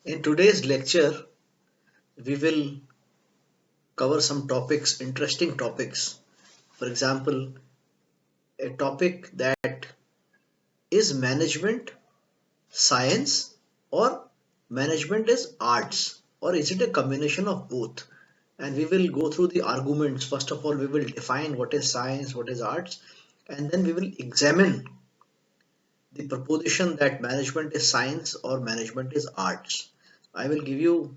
In today's lecture, we will cover some topics, interesting topics. For example, a topic that is management science or management is arts, or is it a combination of both? And we will go through the arguments. First of all, we will define what is science, what is arts, and then we will examine the proposition that management is science or management is arts. I will give you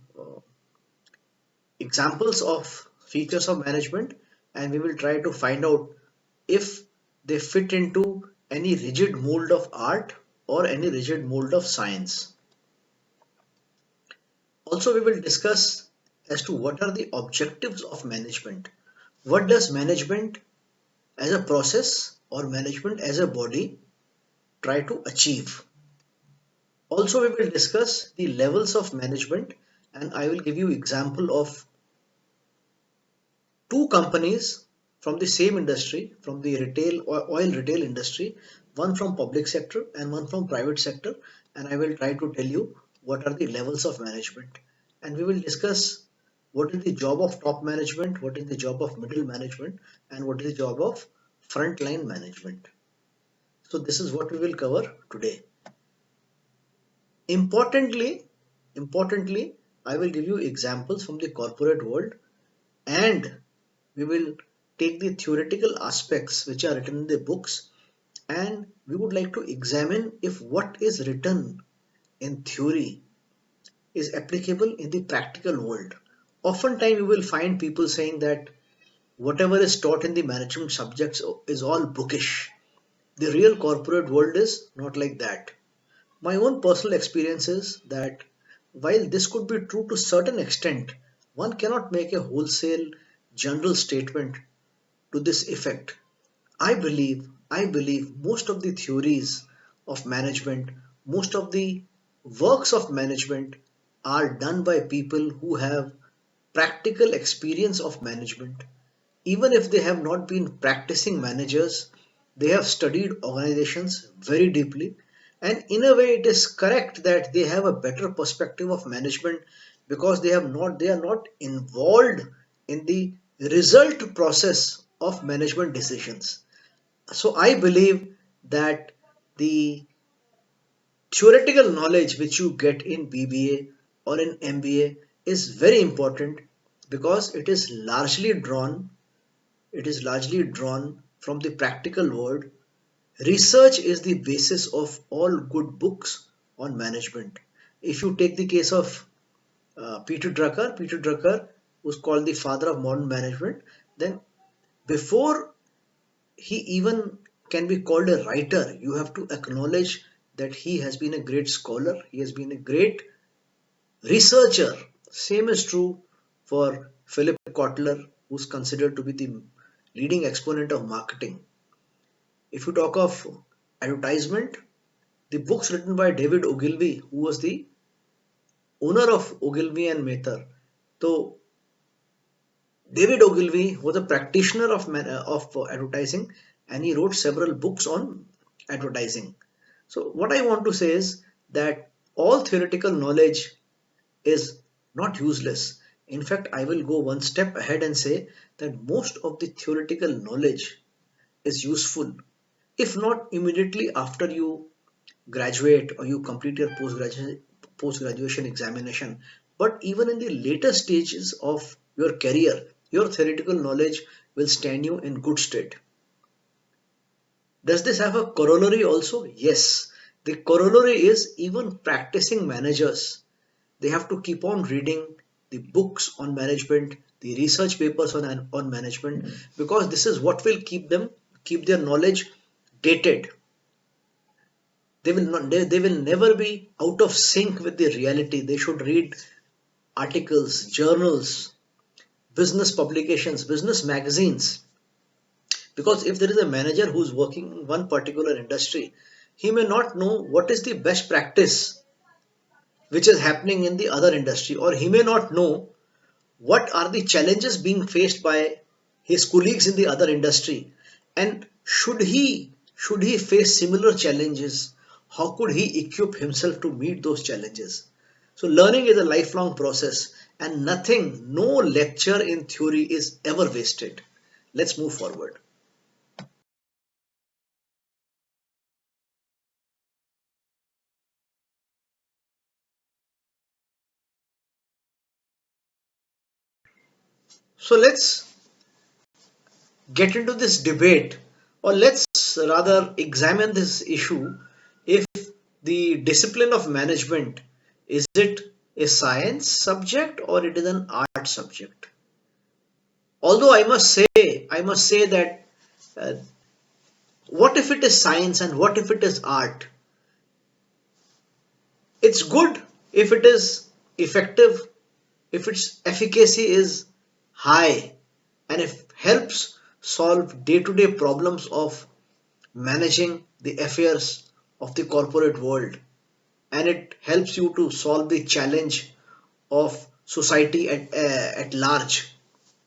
examples of features of management, and we will try to find out if they fit into any rigid mold of art or any rigid mold of science. Also, we will discuss as to what are the objectives of management. What does management as a process or management as a body try to achieve? Also, we will discuss the levels of management, and I will give you example of two companies from the same industry, from the retail or oil retail industry, one from public sector and one from private sector, and I will try to tell you what are the levels of management. And we will discuss what is the job of top management, what is the job of middle management, and what is the job of frontline management. So this is what we will cover today. Importantly, importantly, I will give you examples from the corporate world, and we will take the theoretical aspects which are written in the books, and we would like to examine if what is written in theory is applicable in the practical world. Oftentimes you will find people saying that whatever is taught in the management subjects is all bookish. The real corporate world is not like that. My own personal experience is that while this could be true to certain extent, one cannot make a wholesale general statement to this effect. I believe most of the theories of management, most of the works of management are done by people who have practical experience of management. Even if they have not been practicing managers, they have studied organizations very deeply, and in a way it is correct that they have a better perspective of management because they are not involved in the result process of management decisions. So I believe that the theoretical knowledge which you get in BBA or in MBA is very important because it is largely drawn from the practical world. Research is the basis of all good books on management. If you take the case of Peter Drucker, who's called the father of modern management, then before he even can be called a writer, you have to acknowledge that he has been a great scholar, he has been a great researcher. Same is true for Philip Kotler, who's considered to be the leading exponent of marketing. If you talk of advertisement, the books written by David Ogilvy, who was the owner of Ogilvy and Mather. So David Ogilvy was a practitioner of advertising, and he wrote several books on advertising. So what I want to say is that all theoretical knowledge is not useless. In fact, I will go one step ahead and say that most of the theoretical knowledge is useful, if not immediately after you graduate or you complete your post graduation examination, but even in the later stages of your career, your theoretical knowledge will stand you in good stead. Does this have a corollary also? Yes. The corollary is even practicing managers, they have to keep on reading the books on management, the research papers on management, because this is what will keep their knowledge dated. They will never be out of sync with the reality. They should read articles, journals, business publications, business magazines, because if there is a manager who's working in one particular industry, he may not know what is the best practice which is happening in the other industry, or he may not know what are the challenges being faced by his colleagues in the other industry, and should he face similar challenges, how could he equip himself to meet those challenges? So learning is a lifelong process, and nothing, no lecture in theory is ever wasted. Let's move forward. So let's get into this debate, or let's rather examine this issue. If the discipline of management, is it a science subject or it is an art subject? Although I must say that uh, what if it is science and what if it is art? It's good if it is effective, if its efficacy is high, and if helps solve day-to-day problems of managing the affairs of the corporate world, and it helps you to solve the challenge of society at large,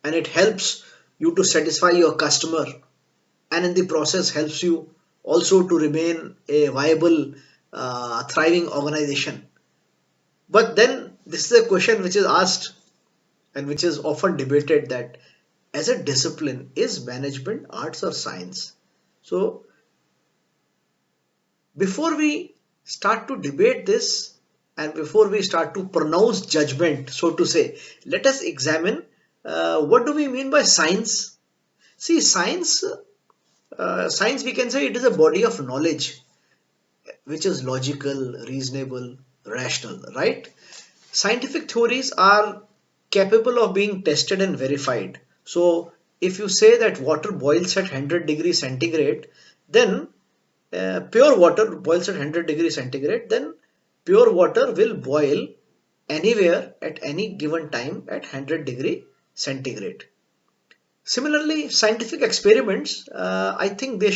and it helps you to satisfy your customer, and in the process helps you also to remain a viable, thriving organization. But then this is a question which is asked and which is often debated, that as a discipline, is management arts or science? So before we start to debate this, and before we start to pronounce judgment, so to say, let us examine what do we mean by science. See, science, we can say it is a body of knowledge which is logical, reasonable, rational, right? Scientific theories are capable of being tested and verified. So, if you say that water boils at 100 degrees centigrade, then pure water boils at 100 degrees centigrade, then pure water will boil anywhere at any given time at 100 degree centigrade. Similarly, scientific experiments, I think there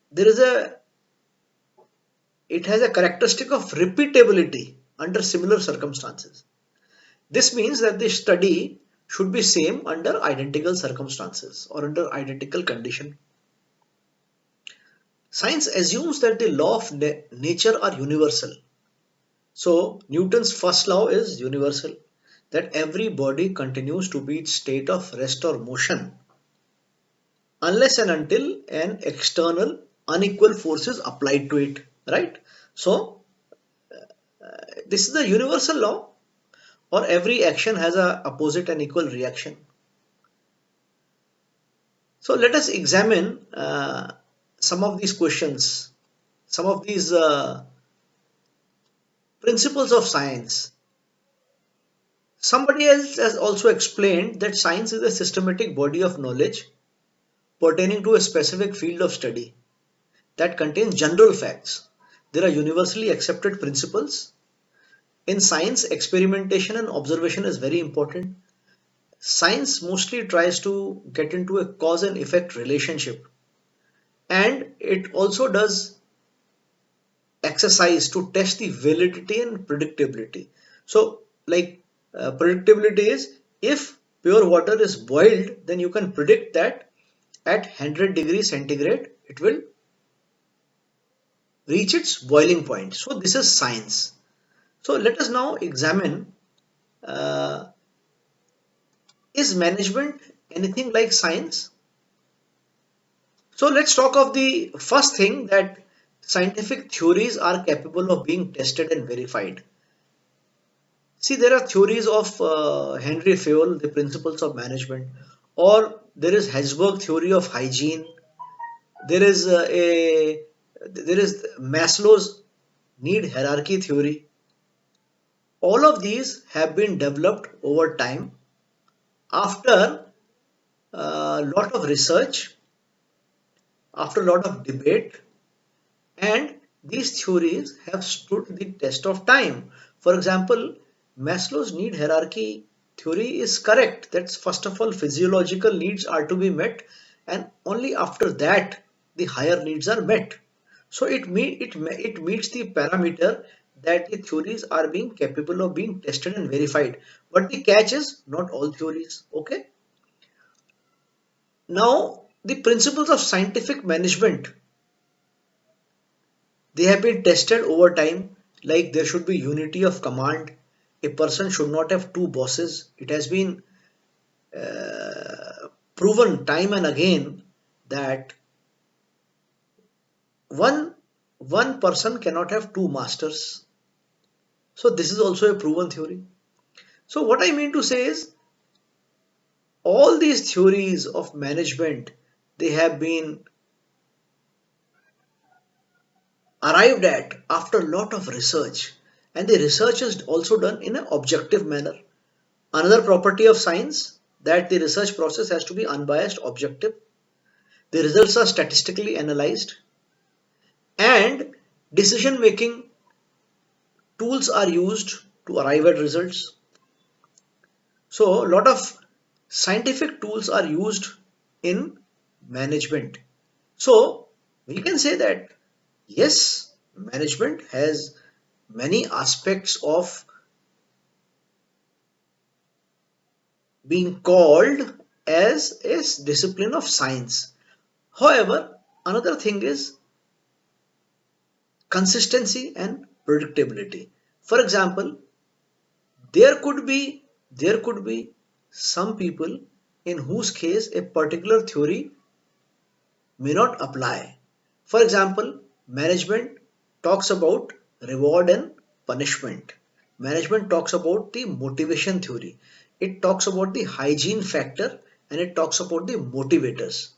is a it has a characteristic of repeatability under similar circumstances. This means that the study should be same under identical circumstances or under identical condition. Science assumes that the law of nature are universal. So Newton's first law is universal, that every body continues to be its state of rest or motion unless and until an external unequal force is applied to it, right? So this is the universal law, or every action has a opposite and equal reaction. So let us examine some of these questions, some of these principles of science. Somebody else has also explained that science is a systematic body of knowledge pertaining to a specific field of study that contains general facts. There are universally accepted principles. In science, experimentation and observation is very important. Science mostly tries to get into a cause and effect relationship, and it also does exercise to test the validity and predictability. So, like, predictability is, if pure water is boiled, then you can predict that at 100 degrees centigrade it will reach its boiling point. So, this is science. So, let us now examine, uh, is management anything like science? So, let's talk of the first thing, that scientific theories are capable of being tested and verified. See, there are theories of Henry Fayol, the principles of management, or there is Hesburg theory of hygiene. There is there is Maslow's need hierarchy theory. All of these have been developed over time after a lot of research, after a lot of debate, and these theories have stood the test of time. For example, Maslow's need hierarchy theory is correct. That's, first of all, physiological needs are to be met, and only after that the higher needs are met. So it meets the parameter that the theories are being capable of being tested and verified. But the catch is, not all theories. Okay. Now the principles of scientific management, they have been tested over time. like there should be unity of command. A person should not have two bosses. It has been proven time and again that one one person cannot have two masters. So this is also a proven theory. So what I mean to say is all these theories of management, they have been arrived at after a lot of research, and the research is also done in an objective manner. Another property of science, that the research process has to be unbiased, objective. The results are statistically analyzed, and decision making tools are used to arrive at results. So a lot of scientific tools are used in management. So we can say that yes, management has many aspects of being called as a discipline of science. However, another thing is consistency and predictability. For example, there could be there could be some people in whose case a particular theory may not apply. For example, management talks about reward and punishment. Management talks about the motivation theory. It talks about the hygiene factor, and it talks about the motivators.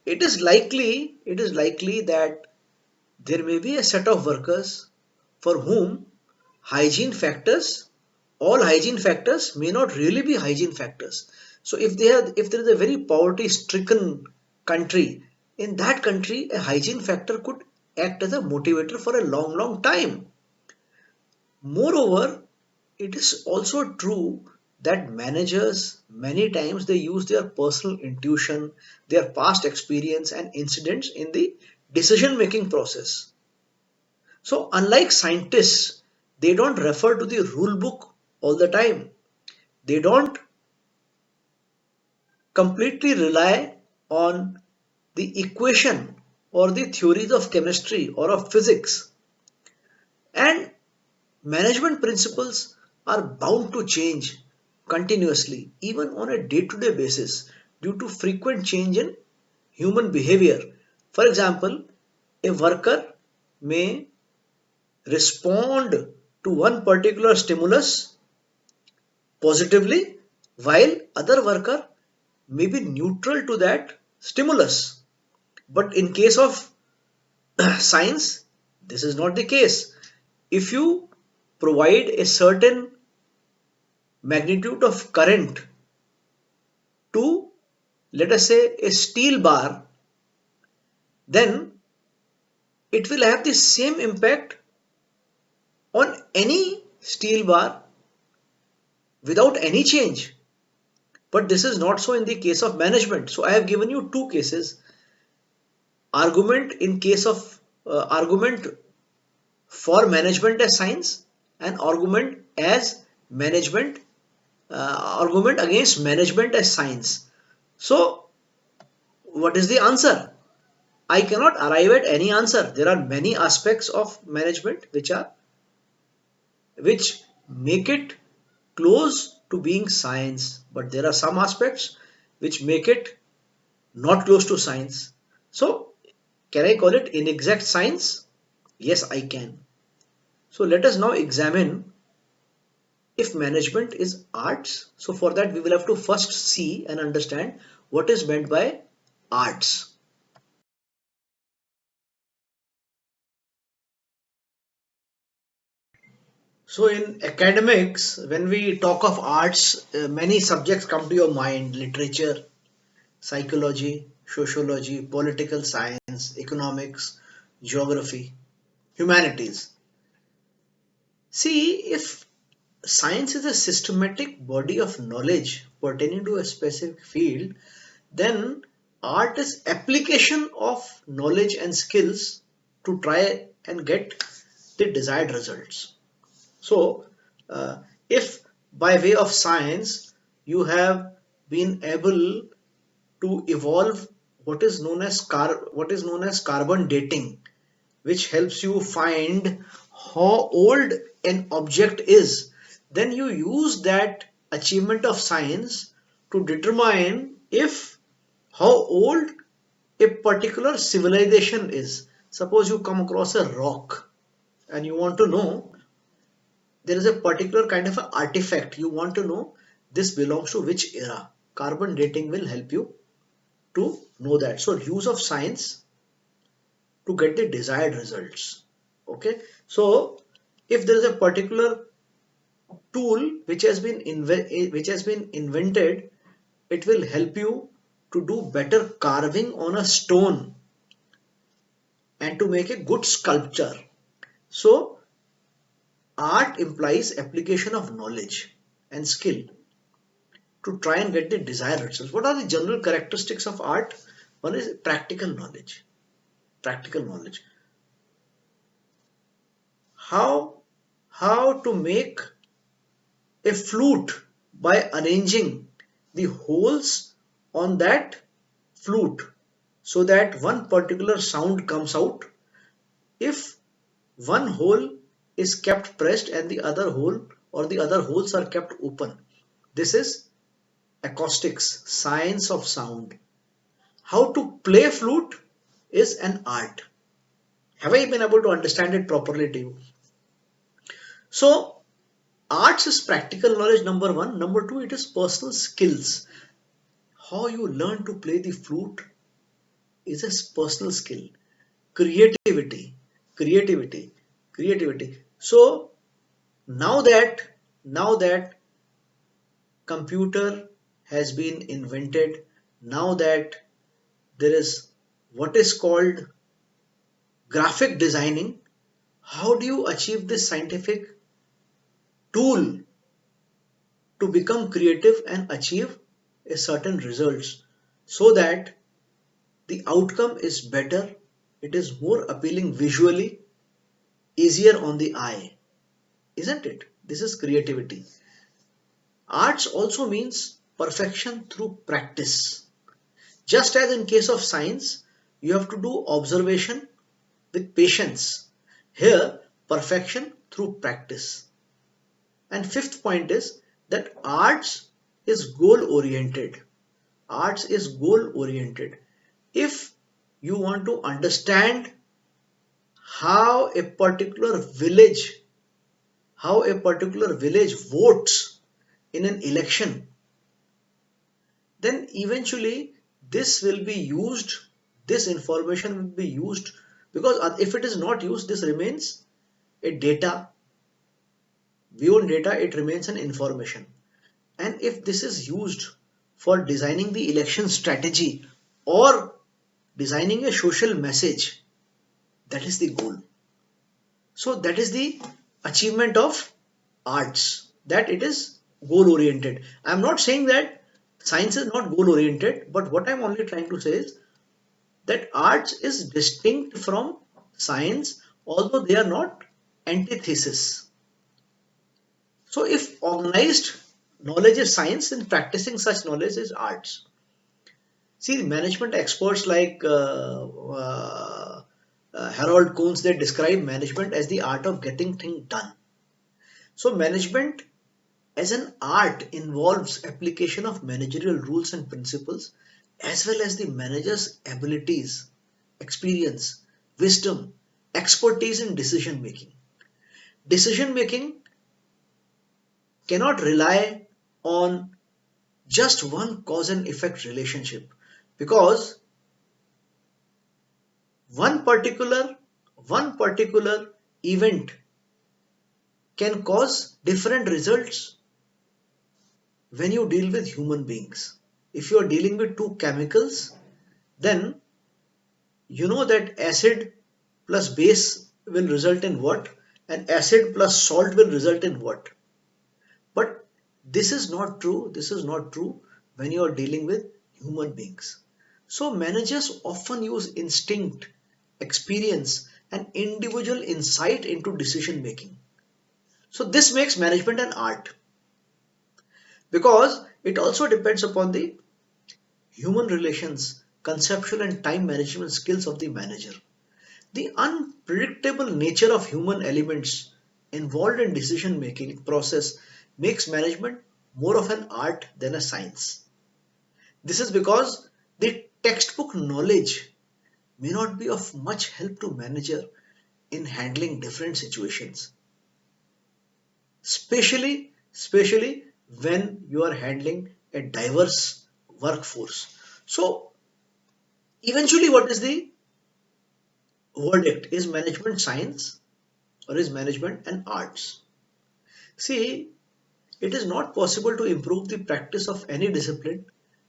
It is likely that there may be a set of workers for whom hygiene factors, all hygiene factors may not really be hygiene factors. So if there is a very poverty stricken country, in that country a hygiene factor could act as a motivator for a long time. Moreover, it is also true that managers many times they use their personal intuition, their past experience and incidents in the decision making process. So unlike scientists, they don't refer to the rule book all the time. They don't completely rely on the equation or the theories of chemistry or of physics. And management principles are bound to change continuously, even on a day to day basis, due to frequent change in human behavior. For example, a worker may respond to one particular stimulus positively, while other worker may be neutral to that stimulus. But in case of science, this is not the case. If you provide a certain magnitude of current to, let us say, a steel bar, then it will have the same impact on any steel bar without any change. But this is not so in the case of management. So I have given you two cases: argument in case of argument for management as science, and management argument against management as science. So what is the answer? I cannot arrive at any answer. There are many aspects of management which make it close to being science, but there are some aspects which make it not close to science. So can I call it inexact science? Yes, I can. So let us now examine if management is arts. So for that we will have to first see and understand what is meant by arts. So in academics, when we talk of arts, many subjects come to your mind: literature, psychology, sociology, political science, economics, geography, humanities. See, if science is a systematic body of knowledge pertaining to a specific field, then art is application of knowledge and skills to try and get the desired results. So, if by way of science you have been able to evolve what is known as carbon dating, which helps you find how old an object is, then you use that achievement of science to determine if how old a particular civilization is. Suppose you come across a rock and you want to know, there is a particular kind of an artifact, you want to know this belongs to which era. Carbon dating will help you to know that. So use of science to get the desired results. Okay, so if there is a particular tool which has been invented, it will help you to do better carving on a stone and to make a good sculpture. So art implies application of knowledge and skill to try and get the desired results. What are the general characteristics of art? One is practical knowledge. Practical knowledge. How to make a flute by arranging the holes on that flute so that one particular sound comes out. If one hole is kept pressed and the other hole or the other holes are kept open, this is acoustics, science of sound. How to play flute is an art. Have I been able to understand it properly to you? So, arts is practical knowledge, number one. Number two, it is personal skills. How you learn to play the flute is a personal skill. Creativity, creativity, creativity. So, now that computer has been invented, now that there is what is called graphic designing, how do you achieve this scientific tool to become creative and achieve a certain results so that the outcome is better, it is more appealing visually, easier on the eye, isn't it? This is creativity. Arts also means perfection through practice. Just as in case of science, you have to do observation with patience. Here, perfection through practice. And fifth point is that arts is goal oriented. Arts is goal oriented. If you want to understand how a particular village, how a particular village votes in an election, then eventually this will be used, this information will be used, because if it is not used, this remains a data, beyond data, it remains an information. And if this is used for designing the election strategy or designing a social message, that is the goal. So that is the achievement of arts, that it is goal oriented. I'm not saying that science is not goal oriented, but what I'm only trying to say is that arts is distinct from science, although they are not antithesis. So if organized knowledge is science, then practicing such knowledge is arts. See, management experts like Harold Kuhns, they describe management as the art of getting things done. So management as an art involves application of managerial rules and principles as well as the manager's abilities, experience, wisdom, expertise in decision making. Decision making cannot rely on just one cause and effect relationship, because one particular one particular event can cause different results when you deal with human beings. If you are dealing with two chemicals, then you know that acid plus base will result in what, and acid plus salt will result in what. But this is not true. This is not true when you are dealing with human beings. So managers often use instinct, experience, and individual insight into decision making. So this makes management an art because it also depends upon the human relations, conceptual and time management skills of the manager. The unpredictable nature of human elements involved in decision making process makes management more of an art than a science. This is because the textbook knowledge may not be of much help to manager in handling different situations, especially when you are handling a diverse workforce. So eventually, what is the verdict? Is management science or is management an arts? See, it is not possible to improve the practice of any discipline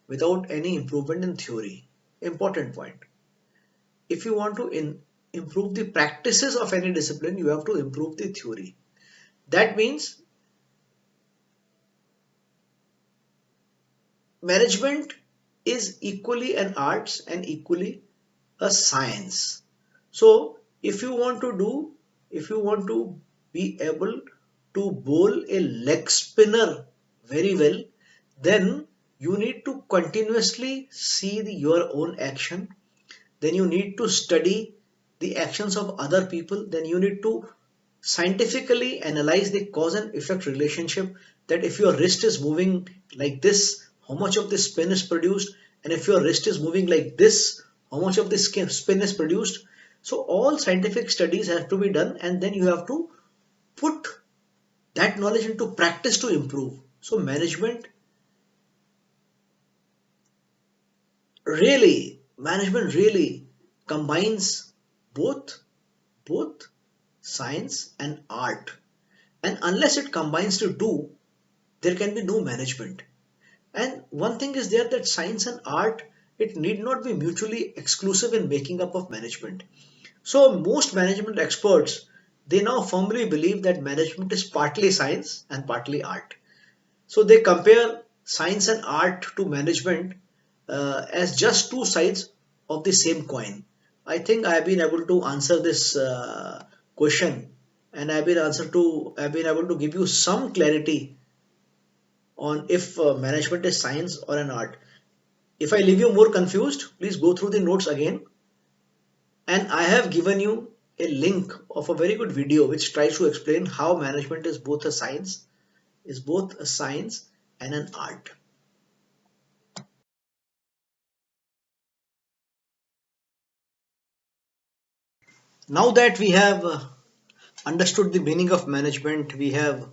without any improvement in theory. Important point. If you want to improve the practices of any discipline, you have to improve the theory. That means management is equally an arts and equally a science. So if you want to be able to bowl a leg spinner very well, then you need to continuously see your own action. Then you need to study the actions of other people. Then you need to scientifically analyze the cause and effect relationship, that if your wrist is moving like this, how much of the spin is produced, and if your wrist is moving like this, how much of the spin is produced. So all scientific studies have to be done, and then you have to put that knowledge into practice to improve. So management really combines both science and art. And unless it combines the two, there can be no management. And one thing is there, that science and art, it need not be mutually exclusive in making up of management. So most management experts, they now firmly believe that management is partly science and partly art. So they compare science and art to management as just two sides of the same coin. I think I have been able to answer this question, and I've been able to give you some clarity on if management is science or an art. If I leave you more confused, please go through the notes again. And I have given you a link of a very good video which tries to explain how management is both a science and an art. Now that we have understood the meaning of management, we have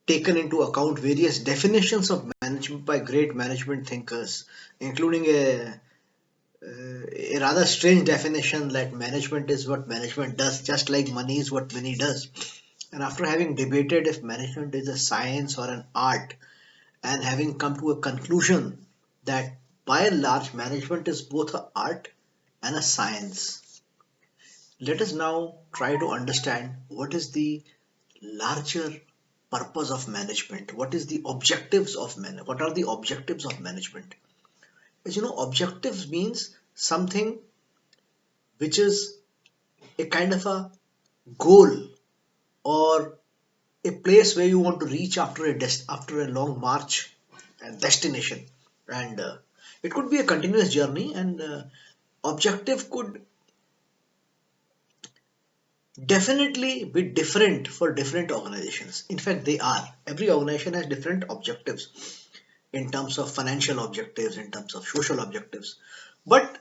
taken into account various definitions of management by great management thinkers, including a rather strange definition that management is what management does, just like money is what money does. And after having debated if management is a science or an art, and having come to a conclusion that by and large management is both an art and a science, let us now try to understand what is the larger purpose of management. What is the objectives of what are the objectives of management? As you know, objectives means something which is a kind of a goal, or a place where you want to reach after after a long march and destination. And it could be a continuous journey, and objective could definitely be different for different organizations. In fact, they are. Every organization has different objectives, in terms of financial objectives, in terms of social objectives. But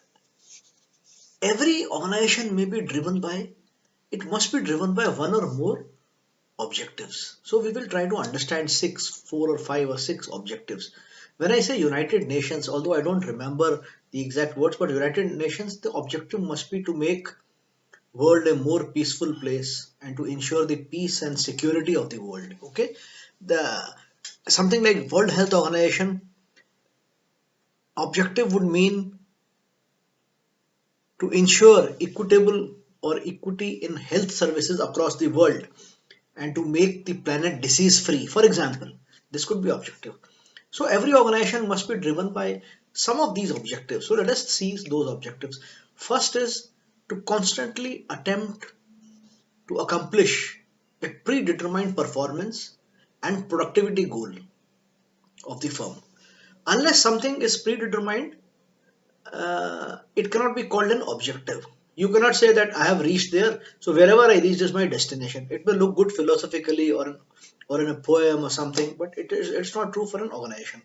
every organization may be driven by, it must be driven by one or more objectives. So we will try to understand four or five or six objectives. When I say United Nations, although I don't remember the exact words, but United Nations, the objective must be to make world a more peaceful place and to ensure the peace and security of the world. Okay, the something like World Health Organization objective would mean to ensure equitable or equity in health services across the world, and to make the planet disease free, for example. This could be objective. So every organization must be driven by some of these objectives. So let us see those objectives. First is to constantly attempt to accomplish a predetermined performance and productivity goal of the firm. Unless something is predetermined, it cannot be called an objective. You cannot say that I have reached there, so wherever I reach is my destination. It may look good philosophically or in a poem or something, but it's not true for an organization.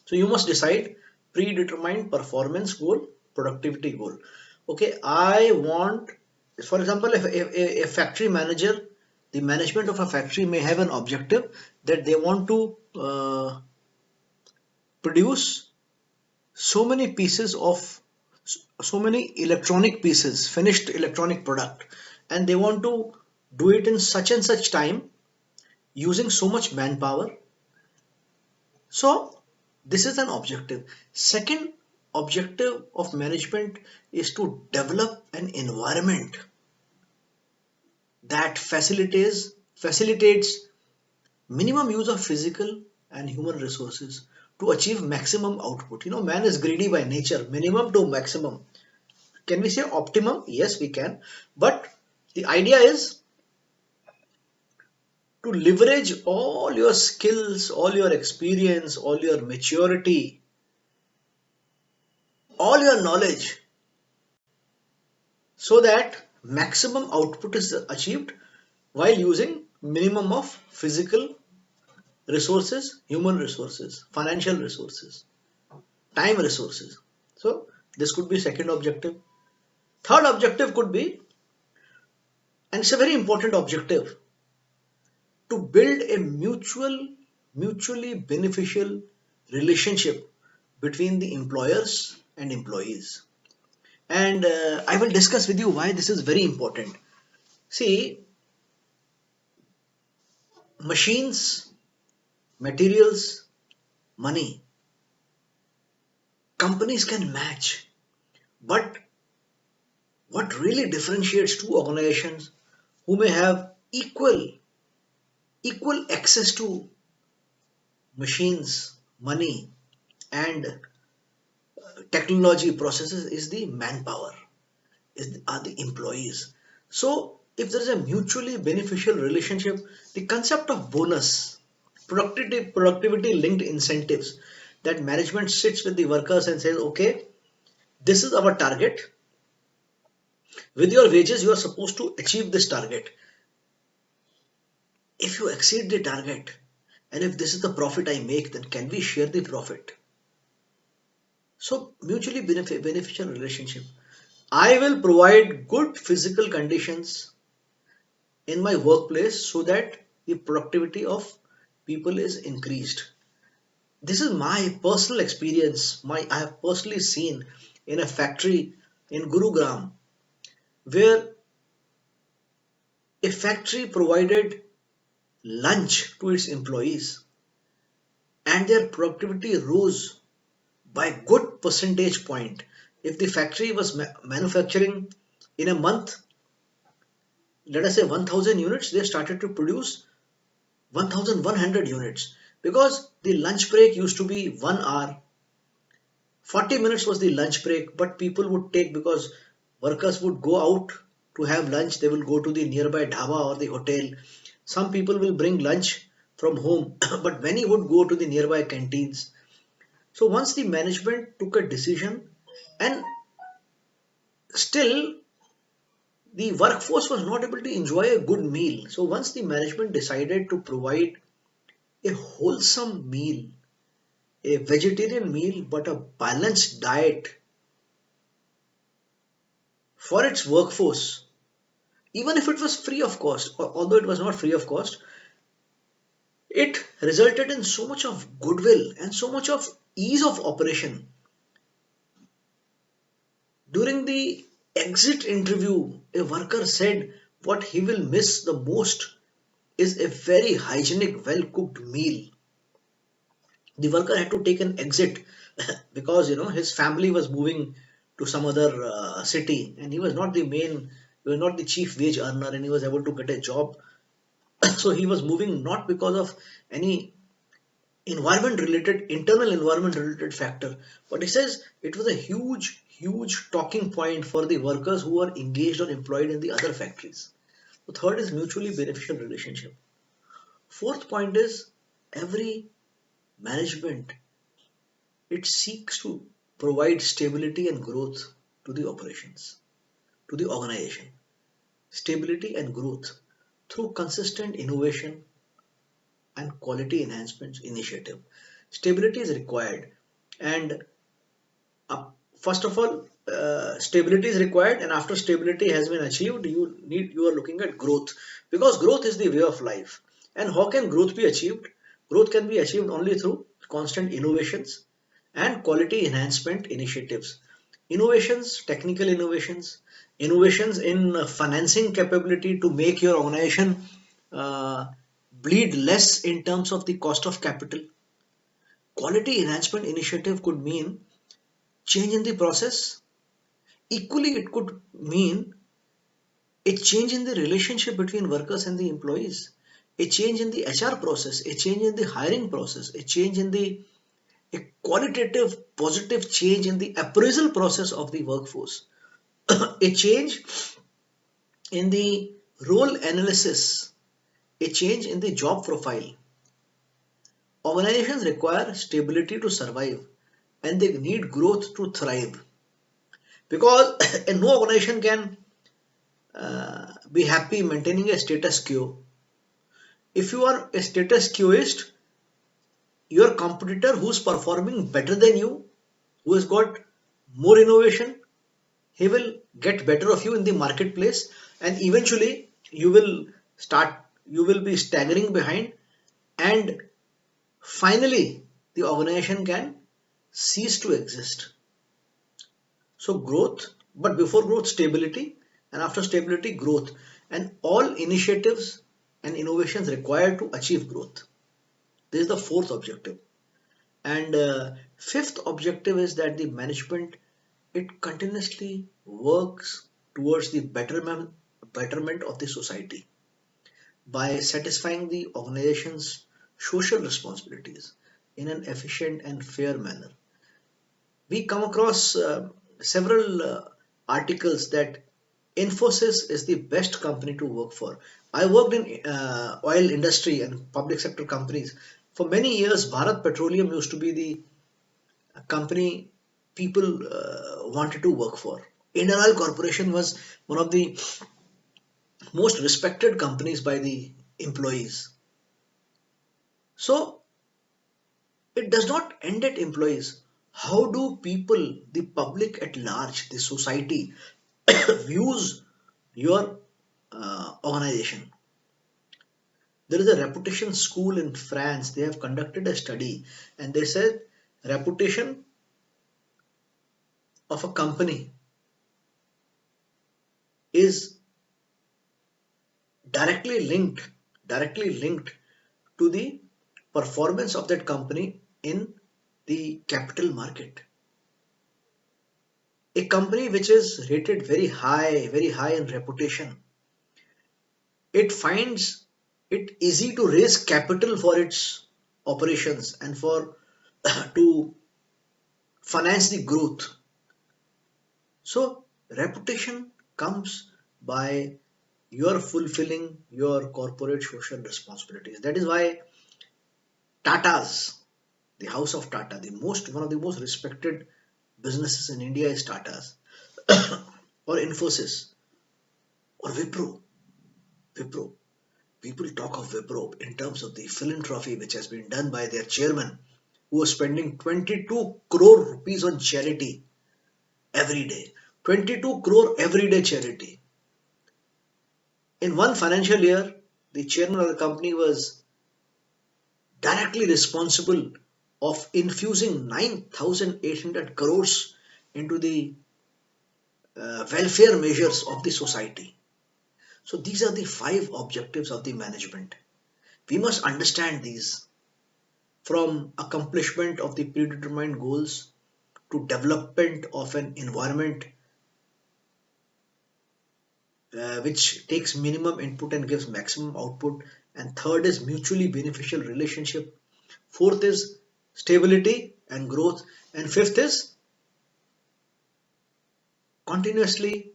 So you must decide predetermined performance goal, productivity goal. Okay, I want, for example, if a factory manager, the management of a factory may have an objective that they want to produce so many pieces of so many electronic pieces, finished electronic product, and they want to do it in such and such time using so much manpower. So this is an objective. Second objective of management is to develop an environment that facilitates minimum use of physical and human resources to achieve maximum output. Man is greedy by nature, minimum to maximum. Can we say optimum? Yes, we can. But the idea is to leverage all your skills, all your experience, all your maturity, all your knowledge so that maximum output is achieved while using minimum of physical resources, human resources, financial resources, time resources. So this could be second objective. Third objective could be, and it's a very important objective, to build a mutually beneficial relationship between the employers and employees. And I will discuss with you why this is very important. See, machines, materials, money, companies can match. But what really differentiates two organizations who may have equal access to machines, money, and technology processes is the manpower, are the employees. So if there is a mutually beneficial relationship, the concept of bonus, productivity linked incentives, that management sits with the workers and says, okay, this is our target. With your wages, you are supposed to achieve this target. If you exceed the target, and if this is the profit I make, then can we share the profit? So, mutually beneficial relationship. I will provide good physical conditions in my workplace so that the productivity of people is increased. This is my personal experience. I have personally seen in a factory in Gurugram where a factory provided lunch to its employees and their productivity rose by good percentage point. If the factory was manufacturing in a month, let us say 1000 units, they started to produce 1100 units because the lunch break used to be 1 hour. 40 minutes was the lunch break, but people would take, because workers would go out to have lunch, they will go to the nearby dhaba or the hotel. Some people will bring lunch from home, but many would go to the nearby canteens. So once the management took a decision, and still the workforce was not able to enjoy a good meal. So once the management decided to provide a wholesome meal, a vegetarian meal, but a balanced diet for its workforce, even if it was free of cost, although it was not free of cost, it resulted in so much of goodwill and so much of ease of operation. During the exit interview, a worker said what he will miss the most is a very hygienic, well cooked meal. The worker had to take an exit because his family was moving to some other city, and he was not the chief wage earner, and he was able to get a job. So he was moving not because of any internal environment related factor, but he says it was a huge talking point for the workers who are engaged or employed in the other factories. The third is mutually beneficial relationship. Fourth point is every management, it seeks to provide stability and growth. to the operations, to the organization. Stability and growth through consistent innovation and quality enhancements initiative. Stability is required, and first of all, stability is required, and after stability has been achieved, you are looking at growth, because growth is the way of life. And how can growth be achieved? Growth can be achieved only through constant innovations and quality enhancement initiatives. Innovations, technical innovations, innovations in financing capability to make your organization uh, bleed less in terms of the cost of capital. Quality enhancement initiative could mean change in the process. Equally, it could mean a change in the relationship between workers and the employees, a change in the HR process, a change in the hiring process, a change in the a qualitative positive change in the appraisal process of the workforce, a change in the role analysis, a change in the job profile. Organizations require stability to survive, and they need growth to thrive, because no organization can be happy maintaining a status quo. If you are a status quoist, your competitor who's performing better than you, who has got more innovation, he will get better of you in the marketplace, and eventually you will be staggering behind, and finally the organization can cease to exist. So growth, but before growth, stability, and after stability, growth, and all initiatives and innovations required to achieve growth. This is the fourth objective. And fifth objective is that the management, it continuously works towards the betterment of the society by satisfying the organization's social responsibilities in an efficient and fair manner. We come across several articles that Infosys is the best company to work for. I worked in oil industry and public sector companies. For many years, Bharat Petroleum used to be the company people wanted to work for. Indian Oil Corporation was one of the most respected companies by the employees. So it does not end at employees. How do people, the public at large, the society, views your organization? There is a reputation school in France. They have conducted a study, and they said reputation of a company is directly linked directly linked to the performance of that company in the capital market. A company which is rated very high in reputation, it finds it easy to raise capital for its operations and for to finance the growth. So reputation comes by your fulfilling your corporate social responsibilities. That is why Tata's, the house of Tata, the most one of the most respected businesses in India is Tata's, or Infosys, or Wipro. Wipro. People talk of Wipro in terms of the philanthropy which has been done by their chairman, who was spending 22 crore rupees on charity every day. 22 crore everyday charity. In one financial year, the chairman of the company was directly responsible of infusing 9,800 crores into the welfare measures of the society. So these are the five objectives of the management. We must understand these, from accomplishment of the predetermined goals to development of an environment which takes minimum input and gives maximum output. And third is mutually beneficial relationship. Fourth is stability and growth. And fifth is continuously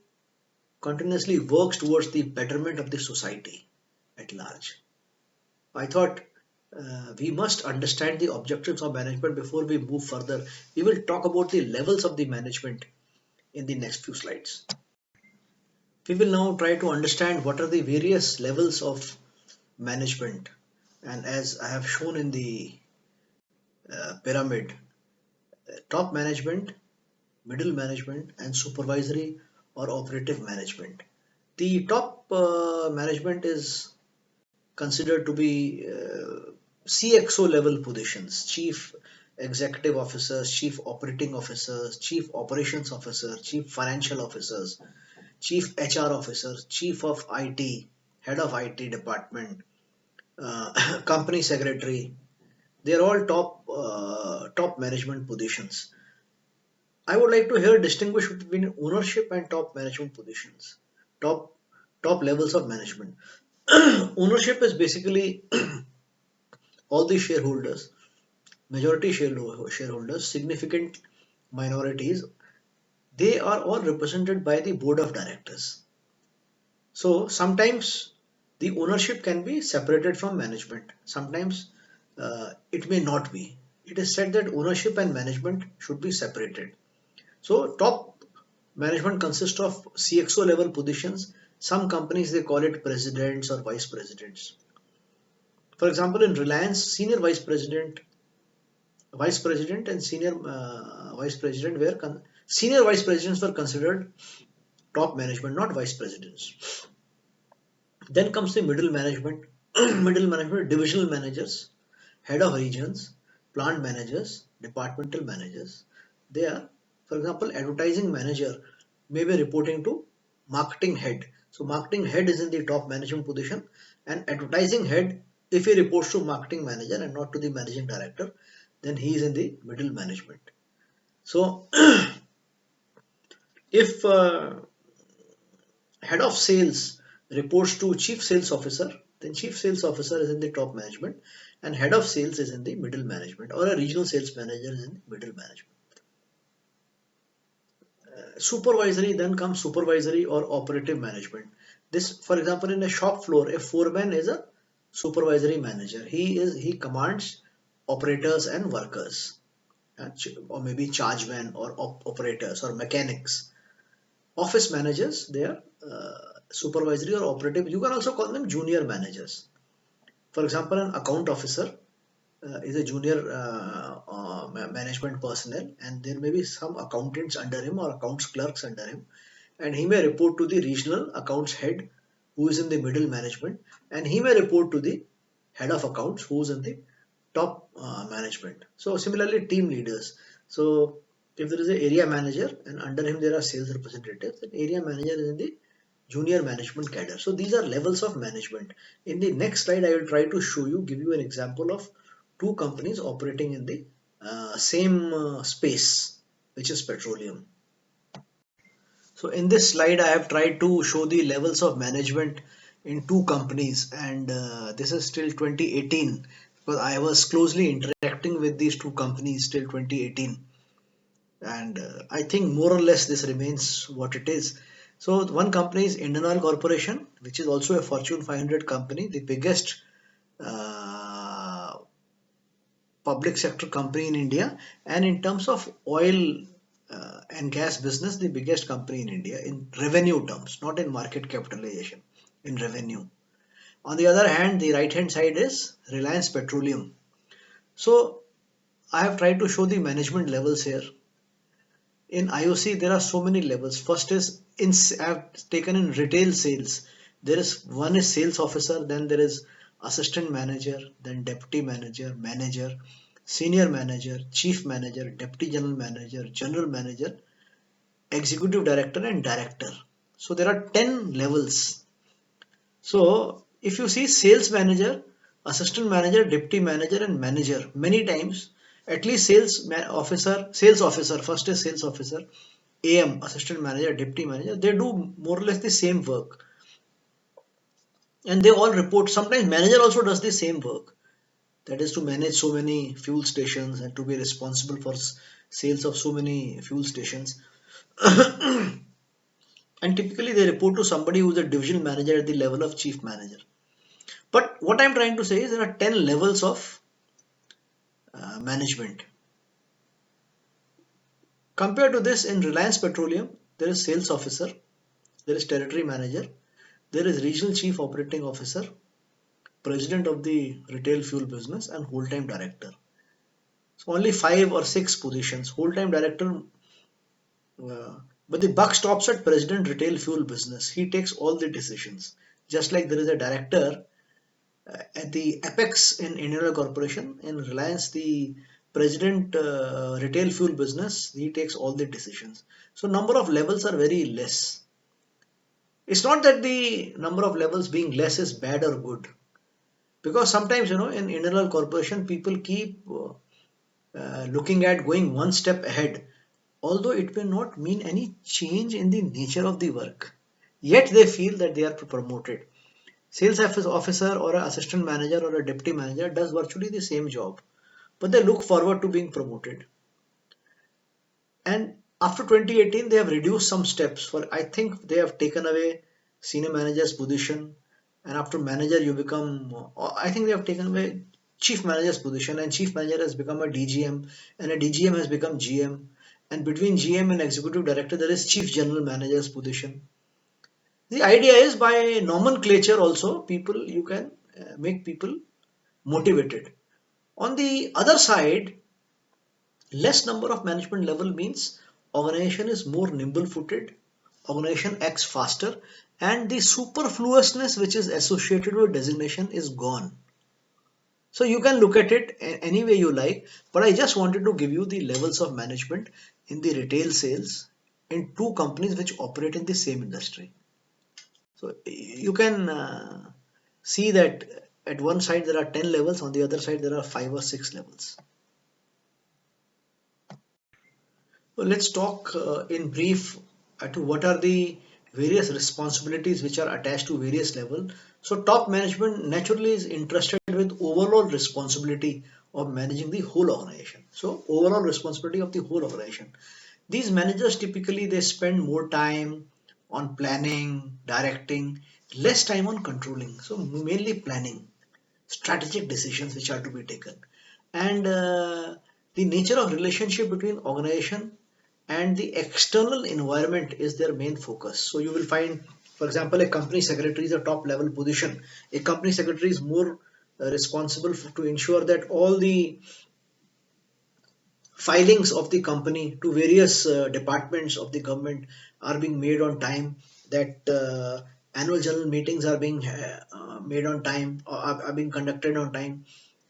continuously works towards the betterment of the society at large. I thought we must understand the objectives of management before we move further. We will talk about the levels of the management in the next few slides. We will now try to understand what are the various levels of management. And as I have shown in the pyramid, top management, middle management, and supervisory or operative management. The top management is considered to be CXO level positions: chief executive officers, chief operating officers, chief operations officers, chief financial officers, chief HR officers, chief of IT, head of IT department, company secretary. They are all top management positions. I would like to here distinguish between ownership and top management positions, top top levels of management. Ownership is basically all the shareholders, majority shareholders, significant minorities. They are all represented by the board of directors. So sometimes the ownership can be separated from management. Sometimes it may not be. It is said that ownership and management should be separated. So top management consists of CXO level positions. Some companies they call it presidents or vice presidents. For example, in Reliance, vice president, and senior vice presidents were considered top management, not vice presidents. Then comes the middle management. Middle management, divisional managers, head of regions, plant managers, departmental managers. They are, for example, advertising manager may be reporting to marketing head. So marketing head is in the top management position, and advertising head, if he reports to marketing manager and not to the managing director, then he is in the middle management. So if head of sales reports to chief sales officer, then chief sales officer is in the top management, and head of sales is in the middle management, or a regional sales manager is in the middle management. Supervisory, then comes supervisory or operative management. This, for example, in a shop floor, a foreman is a supervisory manager. He commands operators and workers, or maybe chargemen or operators or mechanics. Office managers, they are supervisory or operative. You can also call them junior managers. For example, an account officer is a junior management personnel, and there may be some accountants under him or accounts clerks under him, and he may report to the regional accounts head, who is in the middle management, and he may report to the head of accounts, who is in the top management. So similarly, team leaders. So if there is an area manager and under him there are sales representatives, then area manager is in the junior management cadre. So these are levels of management. In the next slide, I will try to show you, give you an example of two companies operating in the same space, which is petroleum. So in this slide, I have tried to show the levels of management in two companies, and this is till 2018, because I was closely interacting with these two companies till 2018, and I think more or less this remains what it is. So one company is Indian Oil Corporation, which is also a Fortune 500 company, the biggest uh, public sector company in India, and in terms of oil and gas business, the biggest company in India in revenue terms, not in market capitalization, in revenue. On the other hand, the right hand side is Reliance Petroleum. So I have tried to show the management levels here. In IOC, there are so many levels. First is I have taken in retail sales. There is one is sales officer, then there is assistant manager, then deputy manager, manager, senior manager, chief manager, deputy general manager, executive director, and director. So there are 10 levels. So if you see sales manager, assistant manager, deputy manager, and manager, many times at least sales officer, first is sales officer, AM, assistant manager, deputy manager, they do more or less the same work, and they all report. Sometimes manager also does the same work, that is to manage so many fuel stations and to be responsible for sales of so many fuel stations. And typically they report to somebody who is a division manager at the level of chief manager. But what I'm trying to say is there are 10 levels of management. Compared to this, in Reliance Petroleum, there is sales officer, there is territory manager, there is regional chief operating officer, president of the retail fuel business, and whole-time director. So only 5 or 6 positions. Whole-time director, uh, but the buck stops at president retail fuel business. He takes all the decisions. Just like there is a director at the apex in Indian Oil Corporation, in Reliance, the president retail fuel business, he takes all the decisions. So number of levels are very less. It's not that the number of levels being less is bad or good, because sometimes in Indian Oil Corporation people keep looking at going one step ahead, although it may not mean any change in the nature of the work. Yet they feel that they are promoted. Sales officer or an assistant manager or a deputy manager does virtually the same job, but they look forward to being promoted. And after 2018, they have reduced some steps. For I think they have taken away senior manager's position, and after manager you become. I think they have taken away chief manager's position, and chief manager has become a DGM, and a DGM has become GM. And between GM and executive director, there is chief general manager's position. The idea is by nomenclature also people you can make people motivated. On the other side, less number of management level means organization is more nimble footed, organization acts faster, and the superfluousness which is associated with designation is gone. So you can look at it any way you like, but I just wanted to give you the levels of management in the retail sales in two companies which operate in the same industry. So you can see that at one side there are 10 levels, on the other side there are 5 or 6 levels. So let's talk in brief to what are the various responsibilities which are attached to various levels. So top management naturally is interested with overall responsibility of managing the whole organization. So overall responsibility of the whole organization. These managers typically they spend more time on planning, directing, less time on controlling. So mainly planning, strategic decisions which are to be taken, and the nature of relationship between organization and the external environment is their main focus. So you will find, for example, a company secretary is a top level position. A company secretary is more responsible to ensure that all the filings of the company to various departments of the government are being made on time, that annual general meetings are being made on time, or are being conducted on time,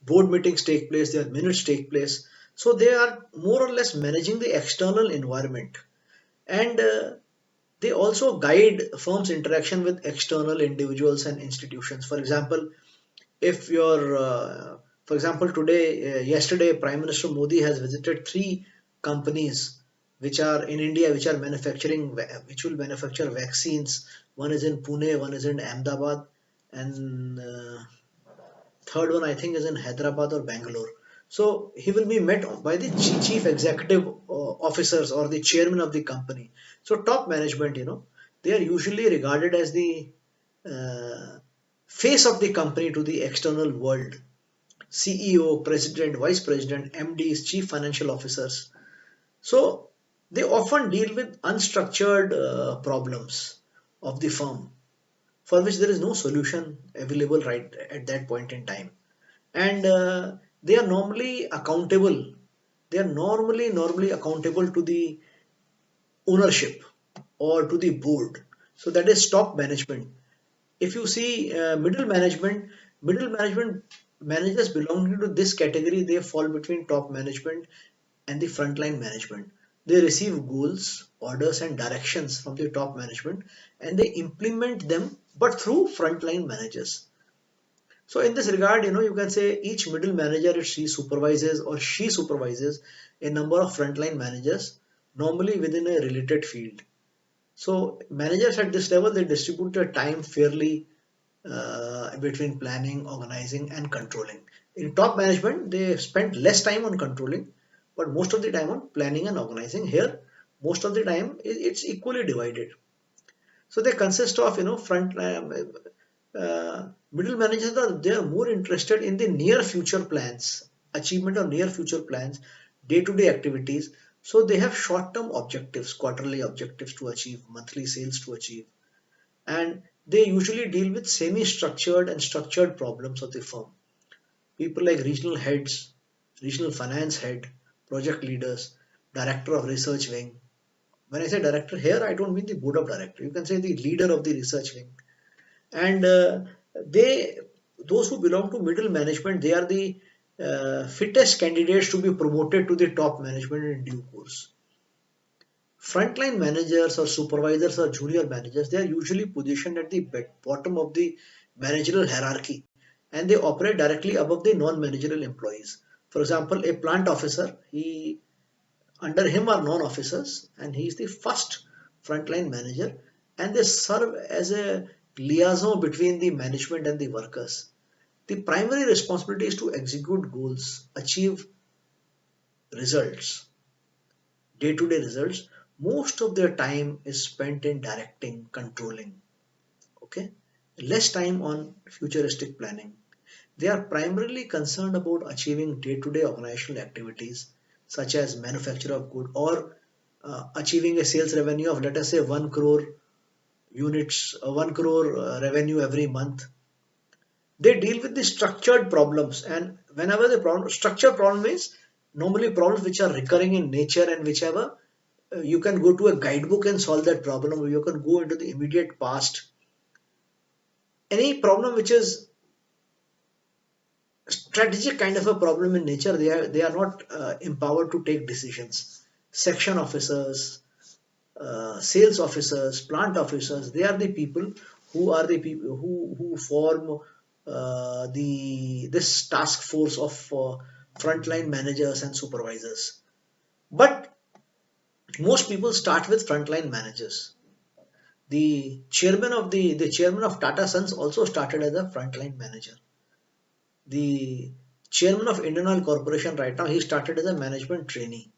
board meetings take place, their minutes take place. So they are more or less managing the external environment, and they also guide firms interaction with external individuals and institutions. For example, if you're for example today yesterday Prime Minister Modi has visited 3 companies which are in India, which are manufacturing, which will manufacture vaccines. One is in Pune, one is in Ahmedabad, and third one I think is in Hyderabad or Bangalore. So he will be met by the chief executive officers or the chairman of the company. So top management, they are usually regarded as the uh, face of the company to the external world. CEO, president, vice president, MDs, chief financial officers. So they often deal with unstructured problems of the firm for which there is no solution available right at that point in time. And they are normally accountable. They are normally accountable to the ownership or to the board. So that is top management. If you see middle management managers belonging to this category, they fall between top management and the frontline management. They receive goals, orders, and directions from the top management, and they implement them, but through frontline managers. So in this regard, you can say each middle manager, she supervises or she supervises a number of frontline managers, normally within a related field. So managers at this level, they distribute their time fairly between planning, organizing, and controlling. In top management, they spend less time on controlling, but most of the time on planning and organizing. Here, most of the time it's equally divided. So they consist of front middle managers are they are more interested in the near future plans, achievement of near future plans, day-to-day activities. So they have short-term objectives, quarterly objectives to achieve, monthly sales to achieve, and they usually deal with semi-structured and structured problems of the firm. People like regional heads, regional finance head, project leaders, director of research wing. When I say director here, I don't mean the board of director. You can say the leader of the research wing. And they, those who belong to middle management, they are the fittest candidates to be promoted to the top management in due course. Frontline managers or supervisors or junior managers, they are usually positioned at the bottom of the managerial hierarchy, and they operate directly above the non-managerial employees. For example, a plant officer, he under him are non-officers, and he is the first frontline manager, and they serve as a liaison between the management and the workers. The primary responsibility is to execute goals, achieve results, day-to-day results. Most of their time is spent in directing, controlling. Okay, less time on futuristic planning. They are primarily concerned about achieving day-to-day organizational activities such as manufacture of good or achieving a sales revenue of, let us say, 1 crore units, 1 crore revenue every month. They deal with the structured problems, and whenever the problem, structured problem is normally problems which are recurring in nature, and whichever you can go to a guidebook and solve that problem, or you can go into the immediate past. Any problem which is strategic kind of a problem in nature, they are not empowered to take decisions. Section officers, sales officers, plant officers, they are the people who are the people who form the this task force of frontline managers and supervisors. But most people start with frontline managers. The chairman of Tata Sons also started as a frontline manager. The chairman of Indian Oil Corporation right now, he started as a management trainee.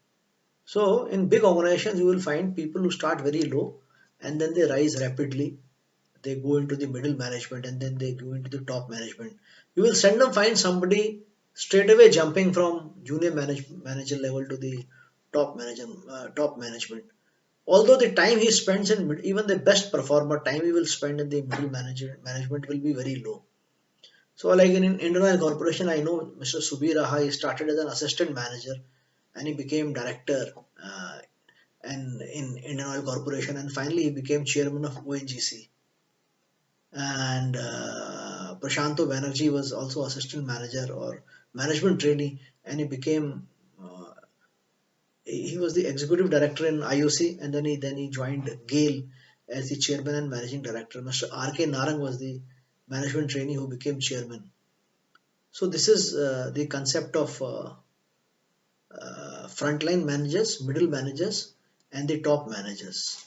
So in big organizations, you will find people who start very low and then they rise rapidly. They go into the middle management and then they go into the top management. You will send them find somebody straight away jumping from manager level to the top management. Although the time he spends in even the best performer, time he will spend in the middle management will be very low. So like in Indian Oil Corporation, I know Mr. Subir Aha, he started as an assistant manager and he became director and in Indian Oil Corporation, and finally he became chairman of ONGC. And Prashanto Banerjee was also assistant manager or management trainee, and he became he was the executive director in IOC, and then he joined GAIL as the chairman and managing director. Mr. R.K. Narang was the management trainee who became chairman. So this is the concept of frontline managers, middle managers, and the top managers.